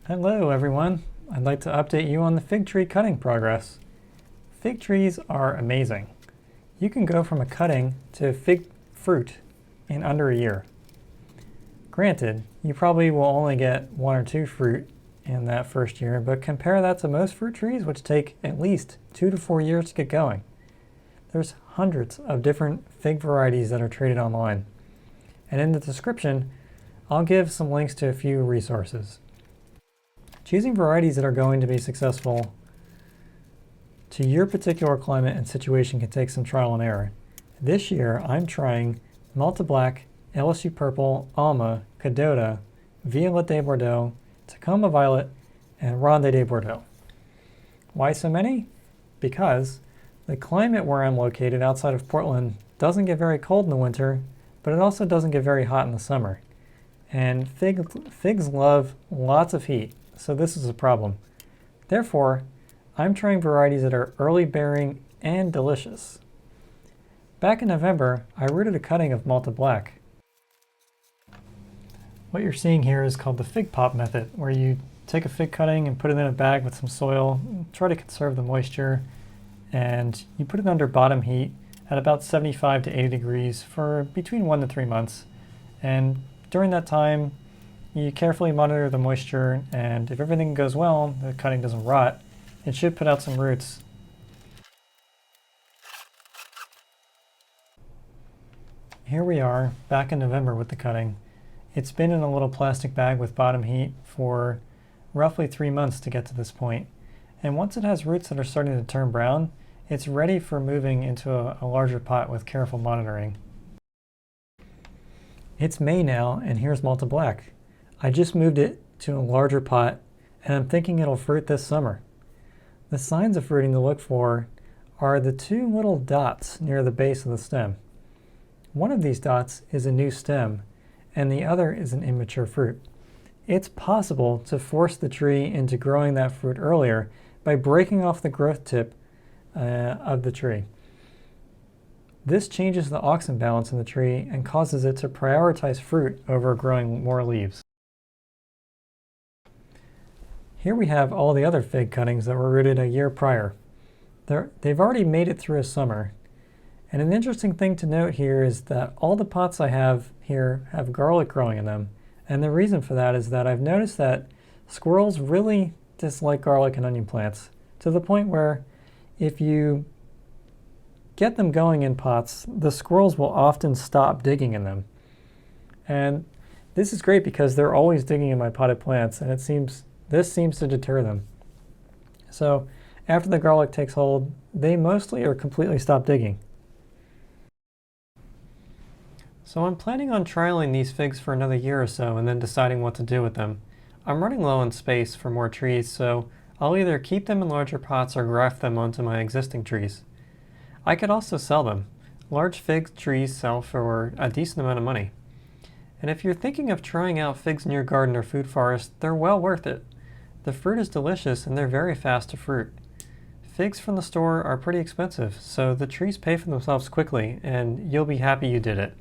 Hello everyone, I'd like to update you on the fig tree cutting progress. Fig trees are amazing. You can go from a cutting to fig fruit in under a year. Granted, you probably will only get 1 or 2 fruit in that first year, but compare that to most fruit trees which take at least 2 to 4 years to get going. There's hundreds of different fig varieties that are traded online. And in the description, I'll give some links to a few resources. Choosing varieties that are going to be successful to your particular climate and situation can take some trial and error. This year, I'm trying Malta Black, LSU Purple, Alma, Cadota, Violet de Bordeaux, Tacoma Violet, and Ronde de Bordeaux. Why so many? Because the climate where I'm located outside of Portland doesn't get very cold in the winter, but it also doesn't get very hot in the summer. And figs love lots of heat, so this is a problem. Therefore, I'm trying varieties that are early bearing and delicious. Back in November, I rooted a cutting of Malta Black. What you're seeing here is called the fig pop method, where you take a fig cutting and put it in a bag with some soil, try to conserve the moisture, and you put it under bottom heat at about 75 to 80 degrees for between 1 to 3 months. And during that time, you carefully monitor the moisture, and if everything goes well, the cutting doesn't rot, it should put out some roots. Here we are, back in November with the cutting. It's been in a little plastic bag with bottom heat for roughly 3 months to get to this point. And once it has roots that are starting to turn brown, it's ready for moving into a larger pot with careful monitoring. It's May now, and here's Malta Black. I just moved it to a larger pot, and I'm thinking it'll fruit this summer. The signs of fruiting to look for are the 2 little dots near the base of the stem. One of these dots is a new stem, and the other is an immature fruit. It's possible to force the tree into growing that fruit earlier by breaking off the growth tip of the tree. This changes the oxygen balance in the tree and causes it to prioritize fruit over growing more leaves. Here we have all the other fig cuttings that were rooted a year prior. They've already made it through a summer. And an interesting thing to note here is that all the pots I have here have garlic growing in them. And the reason for that is that I've noticed that squirrels really dislike garlic and onion plants, to the point where if you get them going in pots, the squirrels will often stop digging in them. And this is great because they're always digging in my potted plants, and this seems to deter them. So after the garlic takes hold, they mostly or completely stop digging. So I'm planning on trialing these figs for another year or so and then deciding what to do with them. I'm running low on space for more trees, so I'll either keep them in larger pots or graft them onto my existing trees. I could also sell them. Large fig trees sell for a decent amount of money. And if you're thinking of trying out figs in your garden or food forest, they're well worth it. The fruit is delicious and they're very fast to fruit. Figs from the store are pretty expensive, so the trees pay for themselves quickly and you'll be happy you did it.